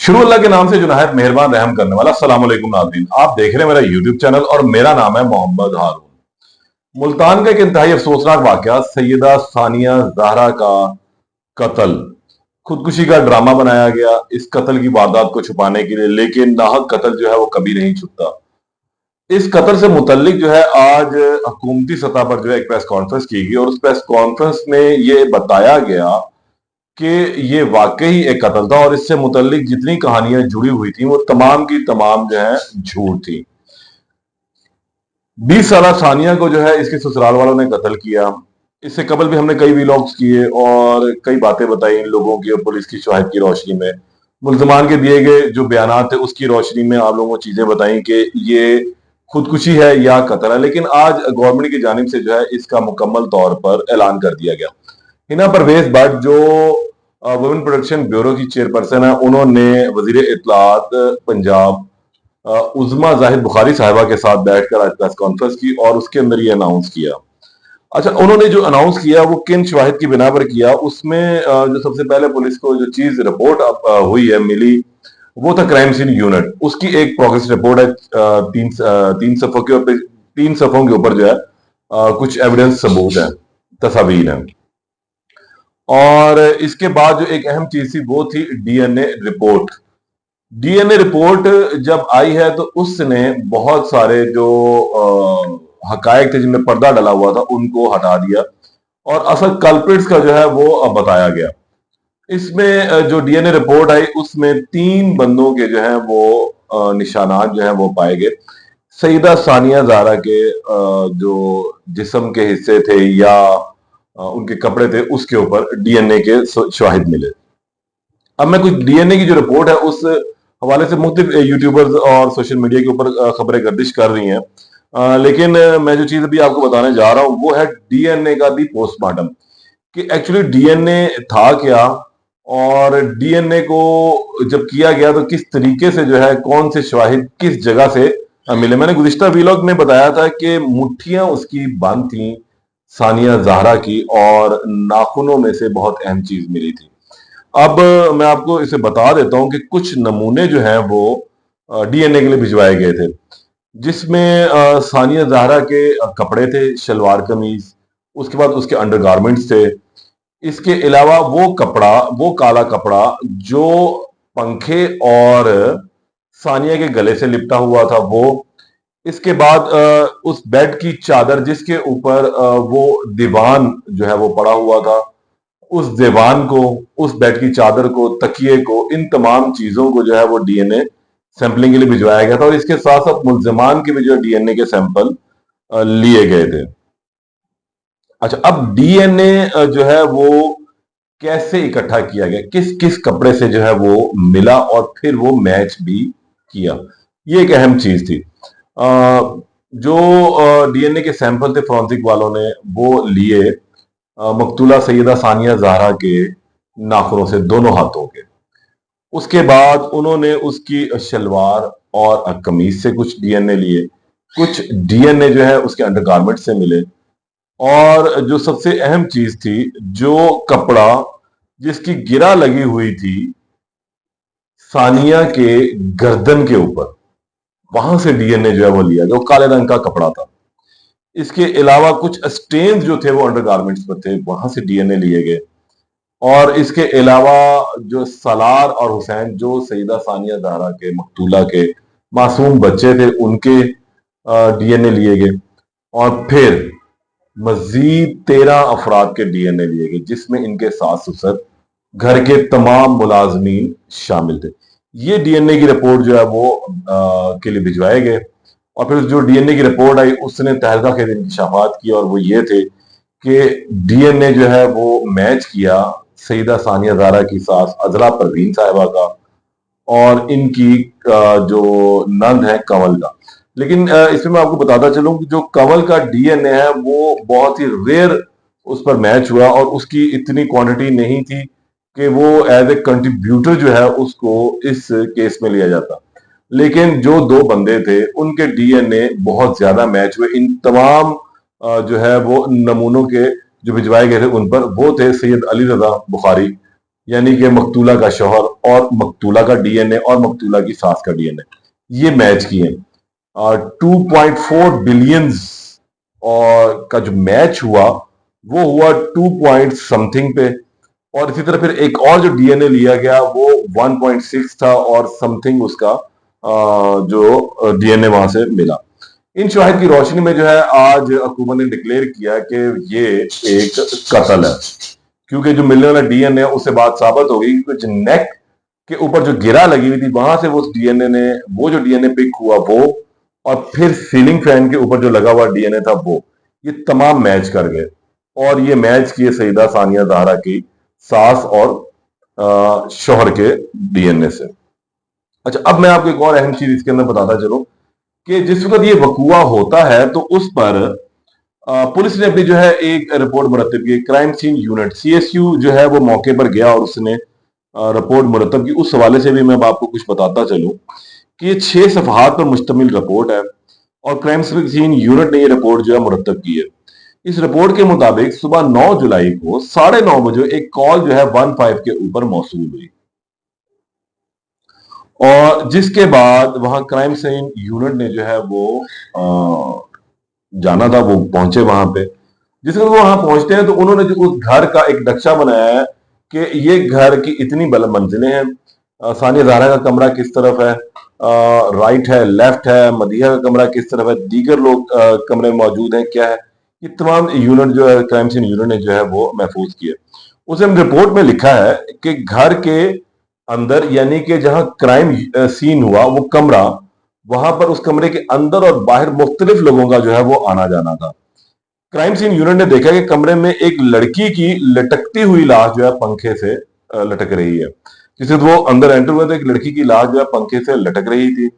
शुरू अल्लाह के नाम से जो नहायत मेहरबान रहम करने वाला। अस्सलाम वालेकुम नाज़रीन, आप देख रहे हैं मेरा यूट्यूब चैनल और मेरा नाम है मोहम्मद हारून। मुल्तान का एक इंतहाई अफसोसनाक वाकया, सैयदा सानिया ज़हरा का कत्ल। खुदकुशी का ड्रामा बनाया गया इस कत्ल की वारदात को छुपाने के लिए, लेकिन नाहक कत्ल जो है वो कभी नहीं छुपता। इस कत्ल से मुतल्लिक जो है आज हुकूमती सतह पर जो है एक प्रेस कॉन्फ्रेंस की गई और उस प्रेस कॉन्फ्रेंस में ये बताया गया कि ये वाकई एक कत्ल था और इससे मुतल्लिक जितनी कहानियां जुड़ी हुई थी वो तमाम की तमाम जो है झूठ थी। 20 साल सानिया को जो है इसके ससुराल वालों ने कत्ल किया। इससे कबल भी हमने कई वीलॉग्स किए और कई बातें बताई इन लोगों की और पुलिस की शवाहिद की रोशनी में, मुल्जमान के दिए गए जो बयान थे उसकी रोशनी में आप लोगों को चीजें बताई कि ये खुदकुशी है या कत्ल है। लेकिन आज गवर्नमेंट की जानिब से जो है इसका मुकम्मल तौर पर ऐलान कर दिया गया। हिना परवेज भट्ट जो वुमेन प्रोटेक्शन ब्यूरो की चेयरपर्सन है, उन्होंने वजीर इत्तलात पंजाब उज़मा जाहिद बुखारी साहिबा के साथ बैठकर आज प्रेस कॉन्फ्रेंस की और उसके अंदर ये अनाउंस किया। अच्छा, उन्होंने जो अनाउंस किया वो किन शवाहिद की बिना पर किया, उसमें जो सबसे पहले पुलिस को जो चीज रिपोर्ट हुई है, मिली, वो था क्राइम सीन यूनिट। उसकी एक प्रोग्रेस रिपोर्ट है, तीन सफ़ों के ऊपर, 3 सफ़ों के ऊपर जो है कुछ एविडेंस सबूत है, तस्वीर है। और इसके बाद जो एक अहम चीज थी वो थी डीएनए रिपोर्ट। डीएनए रिपोर्ट जब आई है तो उसने बहुत सारे जो हकायक थे जिनमें पर्दा डला हुआ था उनको हटा दिया और असल कल्प्रिट्स का जो है वो बताया गया। इसमें जो डीएनए रिपोर्ट आई उसमें 3 बंदों के जो है वो निशानात जो है वो पाए गए। सईदा सानिया ज़हरा के जो जिस्म के हिस्से थे या उनके कपड़े थे उसके ऊपर डीएनए के शवाहिद मिले। अब मैं कुछ डीएनए की जो रिपोर्ट है उस हवाले से मुख्तलिफ यूट्यूबर्स और सोशल मीडिया के ऊपर खबरें गर्दिश कर रही हैं, लेकिन मैं जो चीज अभी आपको बताने जा रहा हूं वो है डीएनए का दी पोस्टमार्टम, कि एक्चुअली डीएनए था क्या और डीएनए को जब किया गया तो किस तरीके से जो है कौन से शवाहिद किस जगह से मिले। मैंने गुज़िश्ता वीलॉग में बताया था कि मुट्ठियां उसकी बंद थी सानिया ज़हरा की और नाखूनों में से बहुत अहम चीज मिली थी। अब मैं आपको इसे बता देता हूं कि कुछ नमूने जो हैं वो डीएनए के लिए भिजवाए गए थे, जिसमें सानिया ज़हरा के कपड़े थे, शलवार कमीज, उसके बाद उसके अंडरगारमेंट्स थे। इसके अलावा वो कपड़ा, वो काला कपड़ा जो पंखे और सानिया के गले से लिपटा हुआ था वो। इसके बाद उस बेड की चादर जिसके ऊपर वो दीवान जो है वो पड़ा हुआ था, उस दीवान को, उस बेड की चादर को, तकिए को, इन तमाम चीजों को जो है वो डीएनए सैंपलिंग के लिए भिजवाया गया था और इसके साथ साथ मुल्जिमान के भी जो डीएनए के सैंपल लिए गए थे। अच्छा, अब डीएनए जो है वो कैसे इकट्ठा किया गया, किस किस कपड़े से जो है वो मिला और फिर वो मैच भी किया, ये एक अहम चीज थी। जो डीएनए के सैंपल थे फॉरेंसिक वालों ने वो लिए मकतूला सैयदा सानिया ज़हरा के नाखूनों से, दोनों हाथों के। उसके बाद उन्होंने उसकी शलवार और कमीज से कुछ डीएनए लिए, कुछ डीएनए जो है उसके अंडरगारमेंट से मिले और जो सबसे अहम चीज थी, जो कपड़ा जिसकी गिरा लगी हुई थी सानिया के गर्दन के ऊपर, वहां से डीएनए जो है वो लिया गया, वो काले रंग का कपड़ा था। इसके अलावा कुछ स्टेन्स जो थे वो अंडरगारमेंट्स पर थे, वहां से डीएनए लिए गए। और इसके अलावा जो सलार और हुसैन जो सईदा सानिया ज़हरा के मकतूला के मासूम बच्चे थे उनके डीएनए लिए गए और फिर मजीद 13 अफराद के डीएनए लिए गए जिसमें इनके सास ससुर, घर के तमाम मुलाजमीन शामिल थे। ये डीएनए की रिपोर्ट जो है वो के लिए भिजवाए गए और फिर जो डीएनए की रिपोर्ट आई उसने तहलका के दिन इंकशाफात की और वो ये थे कि डीएनए जो है वो मैच किया सईदा सानिया ज़हरा की सास अजरा परवीन साहिबा का और इनकी जो नंद है कंवल का। लेकिन इसमें मैं आपको बताता चलूं कि जो कंवल का डीएनए है वो बहुत ही रेयर उस पर मैच हुआ और उसकी इतनी क्वांटिटी नहीं थी कि वो एज ए कंट्रीब्यूटर जो है उसको इस केस में लिया जाता। लेकिन जो 2 बंदे थे उनके डीएनए बहुत ज्यादा मैच हुए इन तमाम जो है वो नमूनों के जो भिजवाए गए थे उन पर। वो थे सैयद अली रजा बुखारी यानी कि मकतूला का शौहर और मकतूला का डीएनए और मकतूला की सास का डीएनए, ये मैच किए। 2.4 बिलियंस और का जो मैच हुआ वो हुआ 2 पॉइंट समथिंग पे। और इसी तरह फिर एक और जो डीएनए लिया गया वो 1.6 था और समथिंग उसका जो डीएनए वहां से मिला। इन शवाहिद की रोशनी में जो है आज हुकूमत ने डिक्लेयर किया कि ये एक कत्ल है, क्योंकि जो मिलने वाला डीएनए उससे बात साबित हो गई कि नेक के ऊपर जो गिरा लगी हुई थी वहां से वो डीएनए ने वो जो डीएनए पिक हुआ वो, और फिर सीलिंग फैन के ऊपर जो लगा हुआ डीएनए था वो, ये तमाम मैच कर गए। और ये मैच किए सईदा सानिया ज़हरा की सास और शोहर के डीएनए से। अच्छा, अब मैं आपको एक और अहम चीज इसके अंदर बताता चलूं कि जिस वक्त ये वकूआ होता है तो उस पर पुलिस ने अपनी जो है एक रिपोर्ट मुरतब की। क्राइम सीन यूनिट सीएसयू जो है वो मौके पर गया और उसने रिपोर्ट मुरतब की। उस हवाले से भी मैं आपको कुछ बताता चलूं कि ये 6 सफहात पर मुश्तमिल रिपोर्ट है और क्राइम सीन यूनिट ने ये रिपोर्ट जो है मुरतब की है। इस रिपोर्ट के मुताबिक सुबह 9 जुलाई को 9:30 बजे एक कॉल जो है 15 के ऊपर मौसूल हुई और जिसके बाद वहां क्राइम सीन यूनिट ने जो है वो जाना था, वो पहुंचे वहां पे। जिस वक्त वो वहां पहुंचते हैं तो उन्होंने जो उस घर का एक नक्शा बनाया है कि ये घर की इतनी मंजिलें हैं, सानिया ज़हरा का कमरा किस तरफ है, राइट है, लेफ्ट है, मदीहा का कमरा किस तरफ है, दीगर लोग कमरे में मौजूद हैं क्या है, ये तमाम यूनिट जो है क्राइम सीन यूनिट ने जो है वो महफूज किए। उसे रिपोर्ट में लिखा है कि घर के अंदर यानी कि जहां क्राइम सीन हुआ वो कमरा, वहां पर उस कमरे के अंदर और बाहर मुख्तलिफ लोगों का जो है वो आना जाना था। क्राइम सीन यूनिट ने देखा कि कमरे में एक लड़की की लटकती हुई लाश जो है पंखे से लटक रही है। जिसे वो अंदर एंटर हुए तो एक लड़की की लाश जो है पंखे से लटक रही थी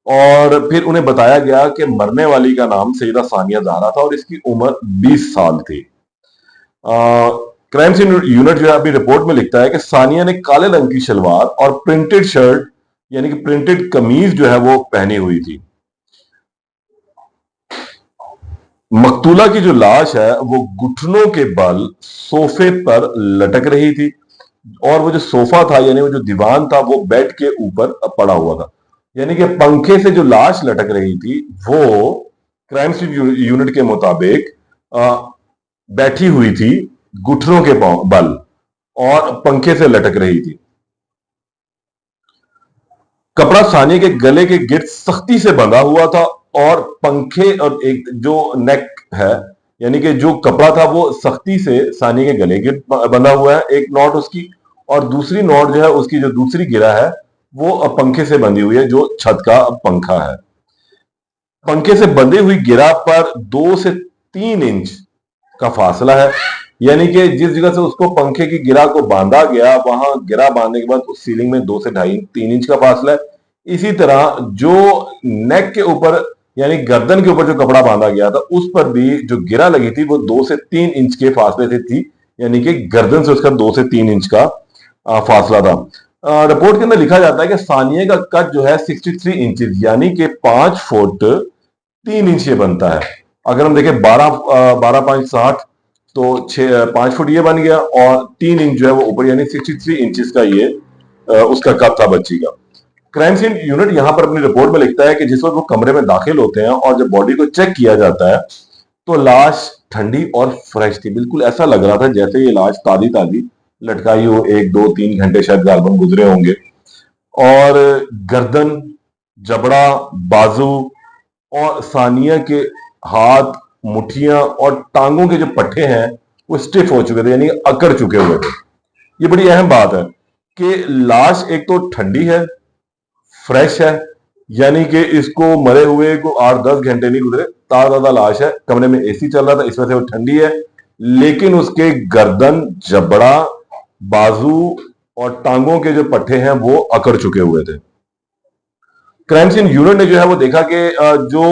और फिर उन्हें बताया गया कि मरने वाली का नाम सईदा सानिया ज़हरा था और इसकी उम्र 20 साल थी। क्राइम सीन यूनिट जो है अभी रिपोर्ट में लिखता है कि सानिया ने काले रंग की शलवार और प्रिंटेड शर्ट यानी कि प्रिंटेड कमीज जो है वो पहनी हुई थी। मकतूला की जो लाश है वो घुटनों के बल सोफे पर लटक रही थी और वो जो सोफा था यानी वो जो दीवान था वो बेड के ऊपर पड़ा हुआ था। यानी कि पंखे से जो लाश लटक रही थी वो क्राइम सीन यूनिट के मुताबिक बैठी हुई थी घुटनों के बल और पंखे से लटक रही थी। कपड़ा सानिया के गले के गिर्द सख्ती से बंधा हुआ था और पंखे और एक जो नेक है यानी कि जो कपड़ा था वो सख्ती से सानिया के गले गिर्द बंधा हुआ है, एक नॉट उसकी, और दूसरी नॉट जो है उसकी जो दूसरी गिरा है वो पंखे से बंधी हुई है, जो छत का पंखा है। पंखे से बंधी हुई गिरा पर 2 से 3 इंच का फासला है, यानी कि जिस जगह से उसको पंखे की गिरा को बांधा गया वहां गिरा बांधने के बाद उस सीलिंग में 2 से 2.5-3 इंच का फासला है। इसी तरह जो नेक के ऊपर यानी गर्दन के ऊपर जो कपड़ा बांधा गया था उस पर भी जो गिरा लगी थी वो 2 से 3 इंच के फासले से थी, यानी कि गर्दन से उसका 2 से 3 इंच का फासला था। रिपोर्ट के अंदर लिखा जाता है कि सानिया का कद जो है 63 इंच यानी कि 5 फुट 3 इंच ये बनता है। अगर हम देखें 12.5 तो 5 फुट ये बन गया और 3 इंच जो है वो ऊपर यानी 63 इंचेस का ये उसका कद था बच्ची का। क्राइम सीन यूनिट यहां पर अपनी रिपोर्ट में लिखता है कि जिस वक्त वो कमरे में दाखिल होते हैं और जब बॉडी को चेक किया जाता है तो लाश ठंडी और फ्रेश थी। बिल्कुल ऐसा लग रहा था जैसे ये लाश ताजी ताजी लटकाई हो, 1-2-3 घंटे शायद गालबन गुजरे होंगे। और गर्दन, जबड़ा, बाजू और सानिया के हाथ, मुठियां और टांगों के जो पट्टे हैं वो स्टिफ हो चुके थे यानी अकड़ चुके हुए थे। ये बड़ी अहम बात है कि लाश एक तो ठंडी है, फ्रेश है, यानी कि इसको मरे हुए को 8-10 घंटे नहीं गुजरे, ताजा लाश है, कमरे में एसी चल रहा था इस वजह से वो ठंडी है, लेकिन उसके गर्दन, जबड़ा, बाजू और टांगों के जो पट्टे हैं वो अकड़ चुके हुए थे। क्राइम सीन यूनिट ने जो है वो देखा कि जो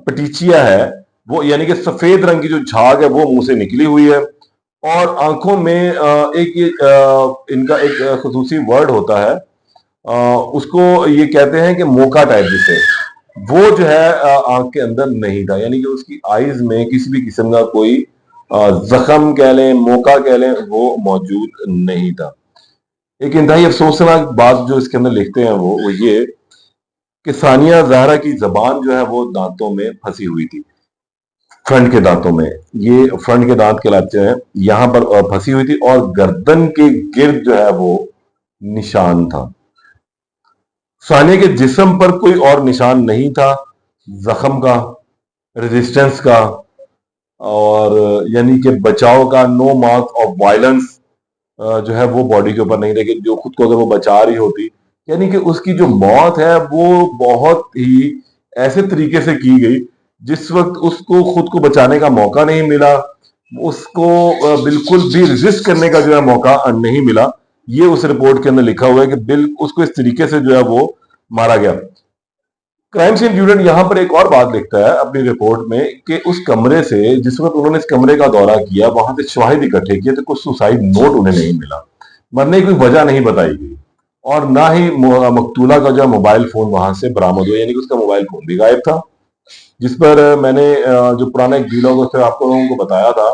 पटीचिया है वो यानी कि सफेद रंग की जो झाग है वो मुंह से निकली हुई है और आंखों में एक ये इनका एक खसूसी वर्ड होता है, उसको ये कहते हैं कि मोका टाइप, जिसे वो जो है आंख के अंदर नहीं था, यानी कि उसकी आईज में किसी भी किस्म का कोई जख्म कह लें, मोका कह लें, वो मौजूद नहीं था। एक इंतहाई अफसोसनाक बात जो इसके अंदर लिखते हैं वो ये कि सानिया ज़हरा की जबान जो है वो दांतों में फंसी हुई थी, फ्रंट के दांतों में। ये फ्रंट के दांत कहलाते हैं, यहां पर फंसी हुई थी और गर्दन के गिर्द जो है वो निशान था। सानिया के जिस्म पर कोई और निशान नहीं था जख्म का, रेजिस्टेंस का, और यानी कि बचाव का। नो मार्क ऑफ वायलेंस जो है वो बॉडी के ऊपर नहीं, लेकिन जो खुद को अगर वो बचा रही होती, यानी कि उसकी जो मौत है वो बहुत ही ऐसे तरीके से की गई जिस वक्त उसको खुद को बचाने का मौका नहीं मिला, उसको बिल्कुल भी रेजिस्ट करने का जो है मौका नहीं मिला। ये उस रिपोर्ट के अंदर लिखा हुआ है कि बिल उसको इस तरीके से जो है वो मारा गया। क्राइम सीन यूनिट यहां पर एक और बात लिखता है अपनी रिपोर्ट में कि उस कमरे से, जिस वक्त उन्होंने इस कमरे का दौरा किया, वहां से शवाहिद इकट्ठे किए तो कुछ सुसाइड नोट उन्हें नहीं मिला, मरने की कोई वजह नहीं बताई गई, और ना ही मकतूला का जो मोबाइल फोन वहां से बरामद हुआ, यानी कि उसका मोबाइल फोन भी गायब था। जिस पर मैंने जो पुराना एक वीलॉग उससे आपको लोगों को बताया था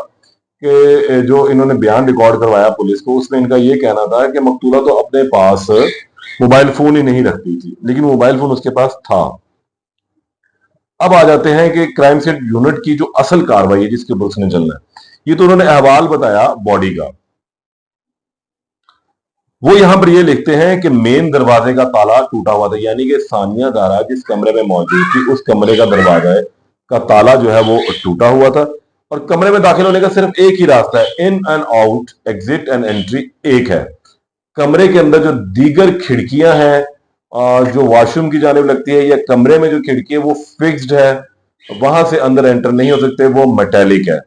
कि जो इन्होंने बयान रिकॉर्ड करवाया पुलिस को, उसमें इनका ये कहना था कि मकतूला तो अपने पास मोबाइल फोन ही नहीं रखती थी, लेकिन मोबाइल फोन उसके पास था। अब आ जाते हैं कि क्राइम सीन यूनिट की जो असल कार्रवाई है जिसके ऊपर उसने चलना है, ये तो उन्होंने अहवाल बताया बॉडी का। वो यहां पर ये लिखते हैं कि मेन दरवाजे का ताला टूटा हुआ था, यानी कि सानिया ज़हरा जिस कमरे में मौजूद थी उस कमरे का दरवाजा का ताला जो है वो टूटा हुआ था, और कमरे में दाखिल होने का सिर्फ एक ही रास्ता है, in and out, exit and entry एक है। कमरे के अंदर जो दीगर खिड़कियां हैं जो वॉशरूम की जानिब लगती है, या कमरे में जो खिड़की है वो फिक्स्ड है, वहां से अंदर एंटर नहीं हो सकते, वो मेटेलिक है,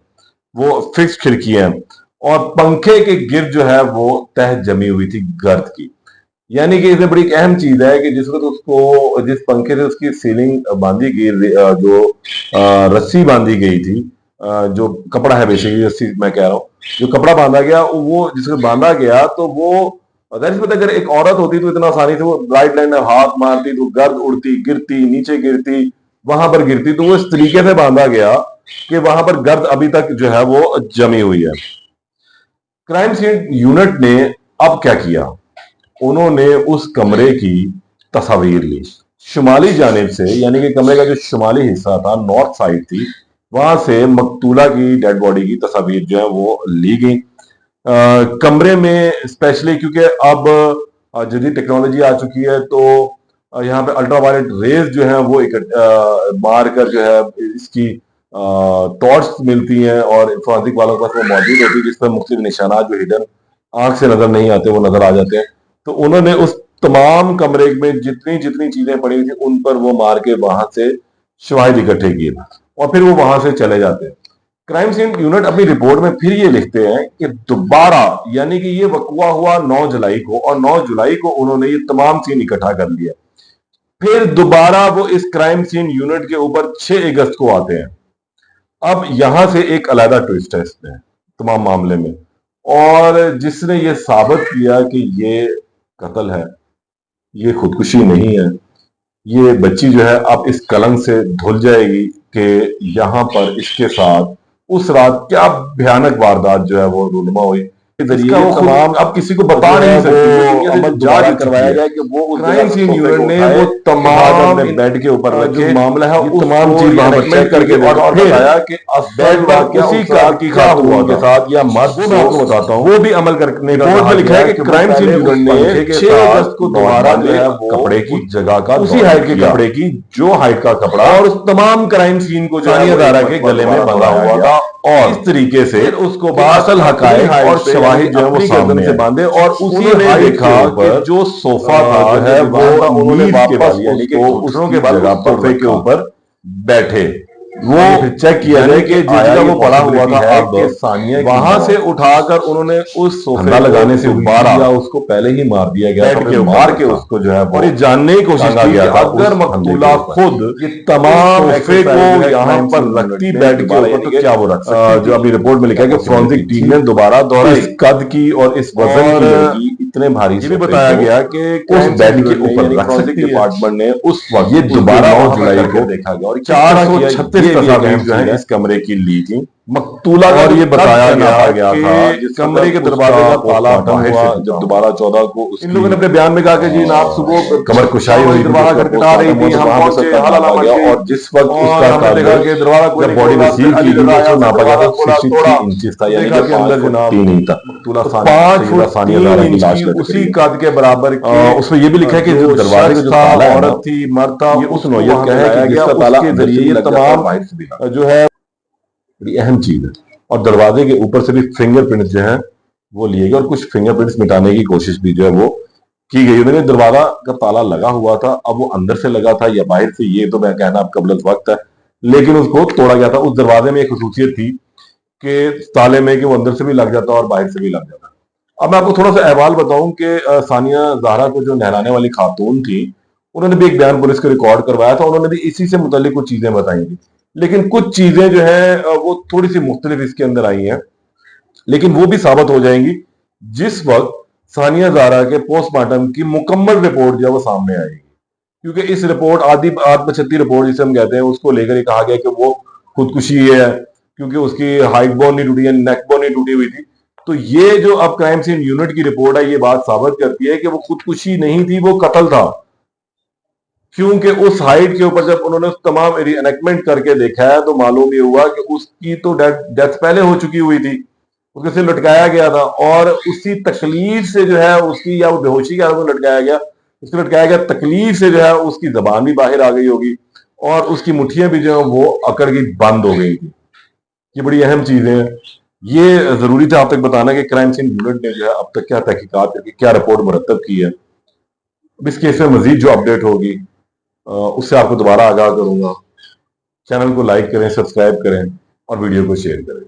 वो फिक्स खिड़कियां हैं। और पंखे के गिर्द जो है वो तह जमी हुई थी गर्द की, यानी कि इसमें बड़ी अहम चीज है कि जिस वक्त उसको, जिस पंखे से उसकी सीलिंग बांधी गई, जो रस्सी बांधी गई थी, जो कपड़ा है बेसिकली, रस्सी मैं कह रहा हूँ, जो कपड़ा बांधा गया वो जिसको बांधा गया, तो वो अगर एक औरत होती तो इतना आसानी से वो राइट लाइन में हाथ मारती तो गर्द उड़ती, गिरती, नीचे गिरती, वहां पर गिरती, तो वो इस तरीके से बांधा गया कि वहां पर गर्द अभी तक जो है वो जमी हुई है। क्राइम सीन यूनिट ने अब क्या किया, उन्होंने उस कमरे की तस्वीर ली शुमाली जानिब से, यानी कि कमरे का जो शुमाली हिस्सा था, नॉर्थ साइड थी, वहां से मकतूला की डेड बॉडी की तस्वीर जो है वो ली गई। कमरे में स्पेशली क्योंकि अब जदीद टेक्नोलॉजी आ चुकी है, तो यहाँ पे अल्ट्रावायलेट रेज जो है वो मार कर जो है इसकी टॉर्च मिलती हैं, और फॉरेंसिक वालों के पास वो मौजूद होती है, जिस पर मुख्तलिफ निशानात जो हिडन आंख से नजर नहीं आते वो नजर आ जाते हैं। तो उन्होंने उस तमाम कमरे में जितनी जितनी चीजें पड़ी हुई थी उन पर वो मार के वहां से शवाहिद इकट्ठे किए, और फिर वो वहां से चले जाते हैं। क्राइम सीन यूनिट अपनी रिपोर्ट में फिर ये लिखते हैं कि दोबारा, यानी कि ये वकूआ हुआ 9 जुलाई को, और 9 जुलाई को उन्होंने ये तमाम सीन इकट्ठा कर लिया। फिर दोबारा वो इस क्राइम सीन यूनिट के ऊपर 6 अगस्त को आते हैं। अब यहां से एक अलग ट्विस्ट है इसमें तमाम मामले में, और जिसने ये साबित किया कि ये कत्ल है, ये खुदकुशी नहीं है, ये बच्ची जो है अब इस कलंक से धुल जाएगी कि यहां पर इसके साथ उस रात क्या भयानक वारदात जो है वो रूनुमा हुई। जरिए तमाम अब किसी को बता नहीं सकते, जारी करवाया जाए कि वो क्राइम सीन यूनिट ने वो तमाम बेड के ऊपर रखे मामला है, तमाम चीज वहां पर चेक करके और बताया कि बेड पर उसी कार की खातून के साथ या मर्द, मैं आपको बताता हूँ, वो भी अमल करने का लिखा है कि क्राइम सीन यूनिट ने 6 अगस्त को दोबारा जो है कपड़े की जगह का, उसी हाइट के कपड़े की, जो हाइट का कपड़ा, और उस तमाम क्राइम सीन को जो सानिया ज़हरा के गले में बंधा हुआ था, और इस तरीके से उसको असल हकायक और शवाहिद जो है वो सामने से बांधे, और उसी ने देखा कि जो सोफा था जो है वो उन्होंने वापस घुटनों के बाद सोफे के ऊपर बैठे, वो फिर चेक किया है कि जिसका वो पड़ा हुआ था आपके सानिया, वहां से उठाकर उन्होंने उस सोफे लगाने से दोबारा उसको पहले ही मार दिया गया था, मार के उसको जो है और ये जानने की कोशिश की गया था अगर मकतूला खुद ये तमाम सोफे को यहाँ पर रखती बेड के ऊपर तो क्या वो रख सकती। जो अपनी रिपोर्ट में लिखा है कि फोरेंसिक टीम ने दोबारा इस कद की और इस वजन की लड़की इतने भारी, ये भी बताया गया कि उस बेड के ऊपर रख सकती डिपार्टमेंट ने उस वक्त ये दोबारा 9 जुलाई को देखा गया, और 436 तस्वीरें जो है इस कमरे की ली थी, मकतूला का और ये बताया गया कि था जिस कमरे के वक्त दरवाजे का उसका ताला बाहर हुआ से जब दोबारा 14 को इन लोगों ने अपने बयान में कहा कि जी नाब सुबह कमर कुशाई हुई थी, दरवाजा खटखटा रही थी, हम वहां पे पहुंचे, सर हाला नापा मच गया गई और जिस वक्त और उसका हमने देखा कि दरवाजा कोई जब नहीं बॉडी खोला, रिसीव अली की गई रजा तो आया, नापा गया दरवाजा तो खोला, 63 तोड़ा, इंचेस था, तो यानी देखा कि कि अंदर 5 जनाब फुट 3 इंच था। मकतूला तो सानिया 5 सैयदा फुट सानिया 3 ज़हरा की इंच लाश की लटक उसी रही है। कद के बराबर के उसमें ये भी लिखा है कि जो दरवाजे का जो था, ताला है ना, औरत थी, मर्द था, ये उस उसको नौयत वहां का पे है लाया कि गया, जिसका ताला उसके अंदर से जरिए भी ये लग जाता है और तमाम बाहर से भी लग जाता है। जो है बड़ी अहम चीज है। और दरवाजे के ऊपर से भी फिंगरप्रिंट्स जो है वो लिए गए और कुछ फिंगरप्रिंट्स मिटाने की कोशिश भी जो है वो की गई। उन्होंने दरवाजा का ताला लगा हुआ था, अब वो अंदर से लगा था या बाहर से, ये तो मैं कहना अब कबल वक्त है, लेकिन उसको तोड़ा गया था। उस दरवाजे में एक खसूसियत थी कि ताले में कि वो अंदर से भी लग जाता और बाहर से भी लग जाता। अब मैं आपको थोड़ा सा अहवाल बताऊं कि सानिया ज़हरा को जो नहलाने वाली खातून थी, उन्होंने भी एक बयान पुलिस को रिकॉर्ड करवाया था, उन्होंने भी इसी से मुतालिक कुछ चीजें बताई थी। लेकिन कुछ चीजें जो है वो थोड़ी सी मुख्तलिफ इसके अंदर आई हैं, लेकिन वो भी साबित हो जाएंगी जिस वक्त सानिया ज़हरा के पोस्टमार्टम की मुकम्मल रिपोर्ट जो है वो सामने आएगी। क्योंकि इस रिपोर्ट आदि आत्मक्षति रिपोर्ट जिसे हम कहते हैं, उसको लेकर ये कहा गया कि वो खुदकुशी है क्योंकि उसकी हाइट बोन नहीं टूटी है, नेक बोन नहीं टूटी हुई थी। तो ये जो अब क्राइम सीन यूनिट की रिपोर्ट है, ये बात साबित करती है कि वो खुदकुशी नहीं थी, वो कत्ल था। क्योंकि उस हाइट के ऊपर जब उन्होंने तमाम एनएक्टमेंट करके देखा है तो मालूम ये हुआ कि उसकी तो डेथ पहले हो चुकी हुई थी, उसके सिर लटकाया गया था और उसी तकलीफ से जो है उसकी, या वो बेहोशी के हालत में लटकाया गया, उसको लटकाया गया, तकलीफ से जो है उसकी जबान भी बाहर आ गई होगी और उसकी मुठ्ठियां भी जो है वो अकड़ गई, बंद हो गई थी। ये बड़ी अहम चीजें हैं। ये जरूरी था आप तक बताना कि क्राइम सीन यूनिट ने जो है अब तक क्या तहकीकात करके क्या रिपोर्ट मुरतब की है। अब इस केस में मजीद जो अपडेट होगी उससे आपको दोबारा आगाह करूंगा। चैनल को लाइक करें, सब्सक्राइब करें और वीडियो को शेयर करें।